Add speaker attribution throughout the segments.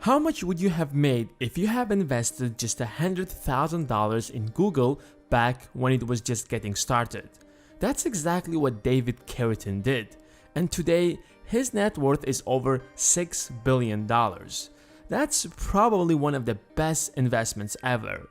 Speaker 1: How much would you have made if you have invested just $100,000 in Google back when it was just getting started? That's exactly what David Carradine did, and today his net worth is over $6 billion. That's probably one of the best investments ever.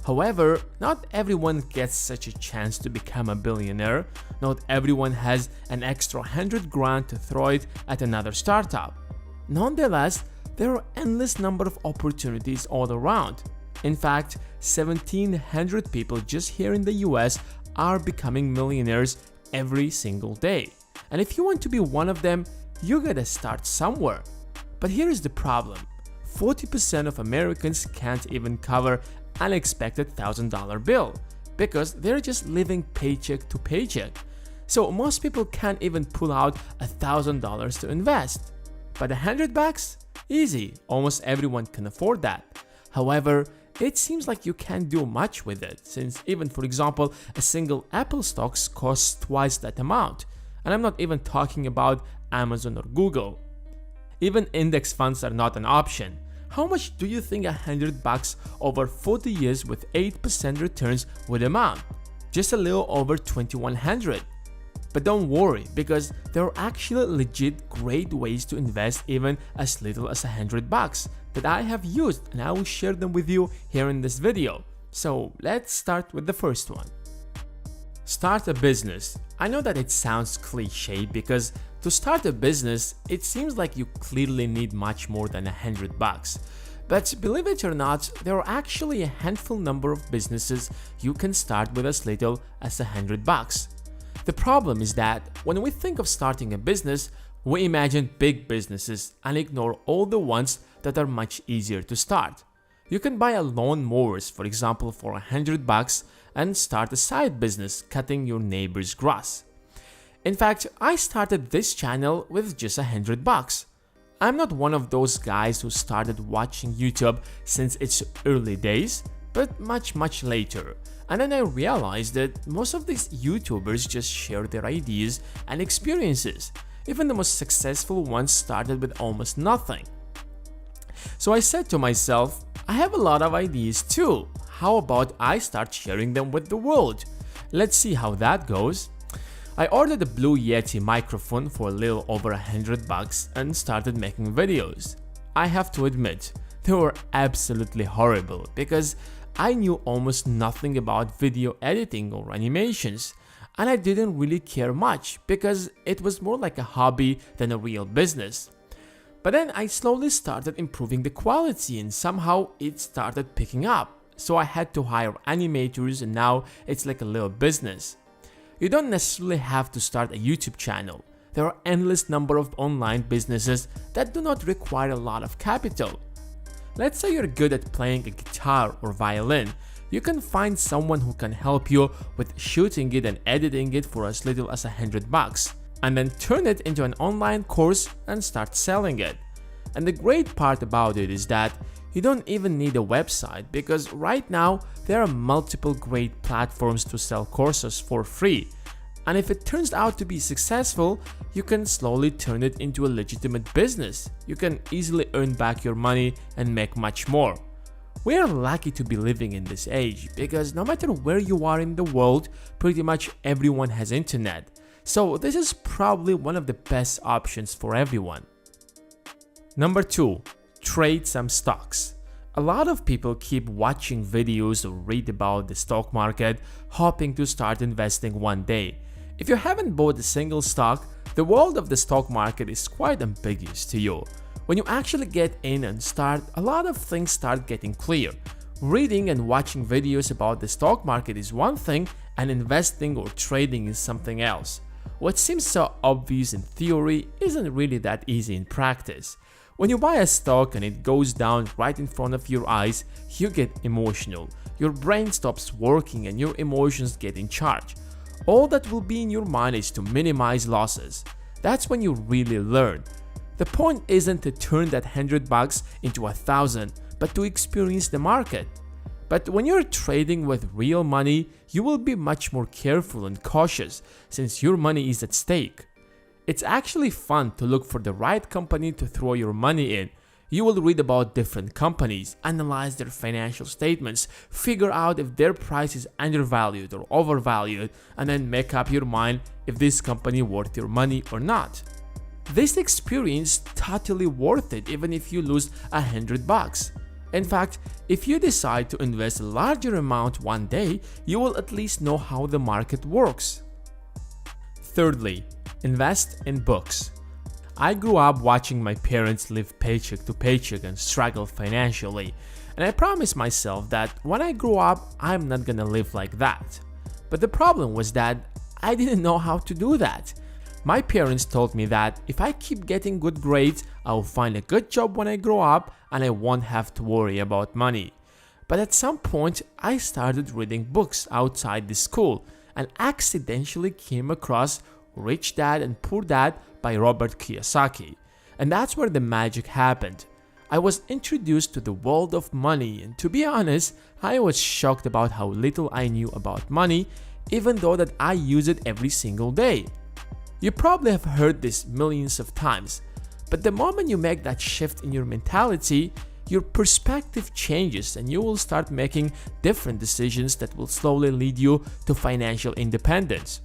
Speaker 1: However, not everyone gets such a chance to become a billionaire. Not everyone has an extra 100 grand to throw it at another startup. Nonetheless, there are endless number of opportunities all around. In fact, 1,700 people just here in the US are becoming millionaires every single day. And if you want to be one of them, you gotta start somewhere. But here is the problem. 40% of Americans can't even cover unexpected $1,000 bill because they're just living paycheck to paycheck. So most people can't even pull out $1,000 to invest. But $100? Easy, almost everyone can afford that. However, it seems like you can't do much with it, since even, for example, a single Apple stocks costs twice that amount. And I'm not even talking about Amazon or Google. Even index funds are not an option. How much do you think $100 over 40 years with 8% returns would amount? Just a little over $2,100. But don't worry, because there are actually legit great ways to invest even as little as $100 that I have used, and I will share them with you here in this video. So let's start with the first one. Start a business. I know that it sounds cliche because to start a business, it seems like you clearly need much more than $100. But believe it or not, there are actually a handful number of businesses you can start with as little as $100. The problem is that when we think of starting a business, we imagine big businesses and ignore all the ones that are much easier to start. You can buy a lawnmowers, for example, for $100 and start a side business cutting your neighbor's grass. In fact, I started this channel with just $100. I'm not one of those guys who started watching YouTube since its early days, but much later. And then I realized that most of these YouTubers just share their ideas and experiences. Even the most successful ones started with almost nothing. So I said to myself, I have a lot of ideas too. How about I start sharing them with the world? Let's see how that goes. I ordered a Blue Yeti microphone for a little over $100 and started making videos. I have to admit, they were absolutely horrible because I knew almost nothing about video editing or animations, and I didn't really care much because it was more like a hobby than a real business. But then I slowly started improving the quality and somehow it started picking up. So I had to hire animators and now it's like a little business. You don't necessarily have to start a YouTube channel. There are endless number of online businesses that do not require a lot of capital. Let's say you're good at playing a guitar or violin. You can find someone who can help you with shooting it and editing it for as little as $100, and then turn it into an online course and start selling it. And the great part about it is that you don't even need a website because right now there are multiple great platforms to sell courses for free. And if it turns out to be successful, you can slowly turn it into a legitimate business. You can easily earn back your money and make much more. We are lucky to be living in this age because no matter where you are in the world, pretty much everyone has internet. So this is probably one of the best options for everyone. Number 2. Trade some stocks. A lot of people keep watching videos or read about the stock market, hoping to start investing one day. If you haven't bought a single stock, the world of the stock market is quite ambiguous to you. When you actually get in and start, a lot of things start getting clear. Reading and watching videos about the stock market is one thing, and investing or trading is something else. What seems so obvious in theory isn't really that easy in practice. When you buy a stock and it goes down right in front of your eyes, you get emotional. Your brain stops working and your emotions get in charge. All that will be in your mind is to minimize losses. That's when you really learn. The point isn't to turn that $100 into 1,000, but to experience the market. But when you're trading with real money, you will be much more careful and cautious since your money is at stake. It's actually fun to look for the right company to throw your money in. You will read about different companies, analyze their financial statements, figure out if their price is undervalued or overvalued, and then make up your mind if this company worth your money or not. This experience totally worth it even if you lose $100. In fact, if you decide to invest a larger amount one day, you will at least know how the market works. Thirdly, invest in books. I grew up watching my parents live paycheck to paycheck and struggle financially, and I promised myself that when I grow up, I'm not gonna live like that. But the problem was that I didn't know how to do that. My parents told me that if I keep getting good grades, I'll find a good job when I grow up and I won't have to worry about money. But at some point, I started reading books outside the school and accidentally came across Rich Dad and Poor Dad by Robert Kiyosaki. And that's where the magic happened. I was introduced to the world of money, and to be honest, I was shocked about how little I knew about money, even though that I use it every single day. You probably have heard this millions of times, but the moment you make that shift in your mentality, your perspective changes and you will start making different decisions that will slowly lead you to financial independence.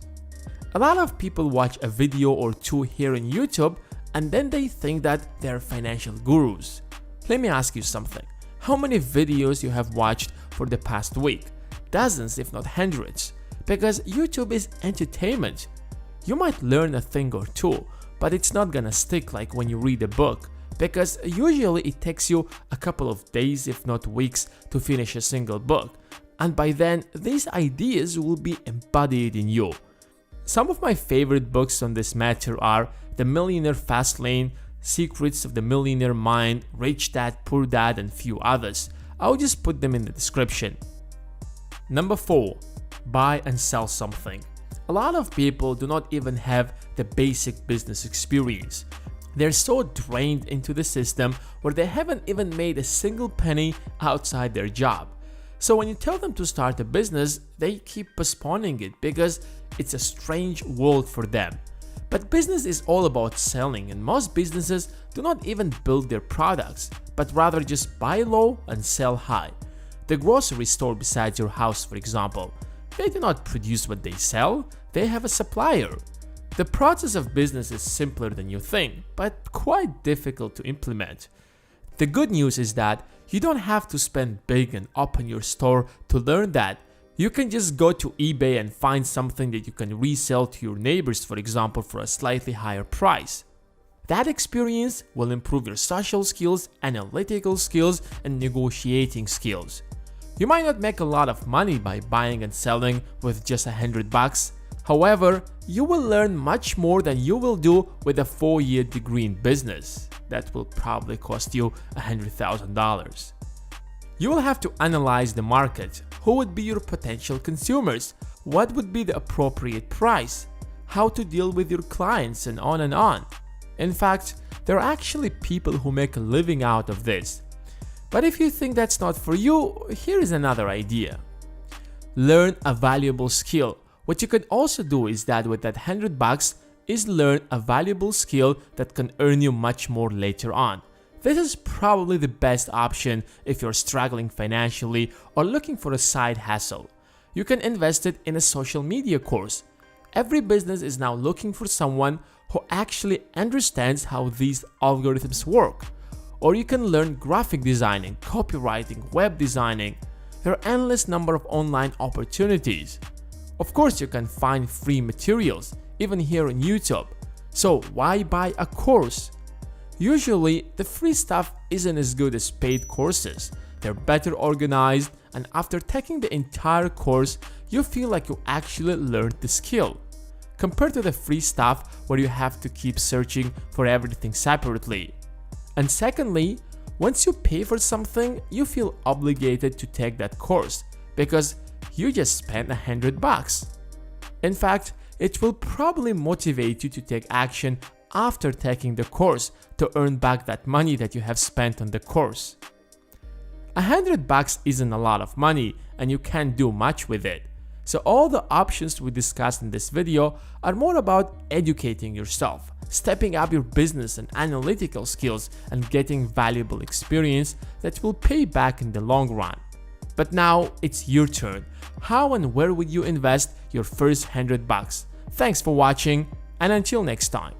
Speaker 1: A lot of people watch a video or two here on YouTube and then they think that they're financial gurus. Let me ask you something. How many videos you have watched for the past week? Dozens, if not hundreds. Because YouTube is entertainment. You might learn a thing or two, but it's not gonna stick like when you read a book, because usually it takes you a couple of days, if not weeks, to finish a single book. And by then, these ideas will be embodied in you. Some of my favorite books on this matter are The Millionaire Fast Lane, Secrets of the Millionaire Mind, Rich Dad, Poor Dad, and few others. I'll just put them in the description. Number 4. Buy and sell something. A lot of people do not even have the basic business experience. They're so drained into the system where they haven't even made a single penny outside their job. So when you tell them to start a business, they keep postponing it because it's a strange world for them. But business is all about selling, and most businesses do not even build their products, but rather just buy low and sell high. The grocery store beside your house, for example, they do not produce what they sell, they have a supplier. The process of business is simpler than you think, but quite difficult to implement. The good news is that you don't have to spend big and open your store to learn that. You can just go to eBay and find something that you can resell to your neighbors, for example, for a slightly higher price. That experience will improve your social skills, analytical skills, and negotiating skills. You might not make a lot of money by buying and selling with just $100. However, you will learn much more than you will do with a 4-year degree in business. That will probably cost you $100,000. You will have to analyze the market. Who would be your potential consumers? What would be the appropriate price? How to deal with your clients, and on and on. In fact, there are actually people who make a living out of this. But if you think that's not for you, here is another idea. Learn a valuable skill. What you could also do is that with that $100 is learn a valuable skill that can earn you much more later on. This is probably the best option if you're struggling financially or looking for a side hustle. You can invest it in a social media course. Every business is now looking for someone who actually understands how these algorithms work. Or you can learn graphic designing, copywriting, web designing. There are endless number of online opportunities. Of course, you can find free materials, even here on YouTube. So why buy a course? Usually, the free stuff isn't as good as paid courses. They're better organized, and after taking the entire course, you feel like you actually learned the skill. Compared to the free stuff where you have to keep searching for everything separately. And secondly, once you pay for something, you feel obligated to take that course because you just spent $100. In fact, it will probably motivate you to take action after taking the course to earn back that money that you have spent on the course. $100 isn't a lot of money and you can't do much with it. So all the options we discussed in this video are more about educating yourself, stepping up your business and analytical skills and getting valuable experience that will pay back in the long run. But now it's your turn. How and where would you invest your first $100? Thanks for watching, and until next time.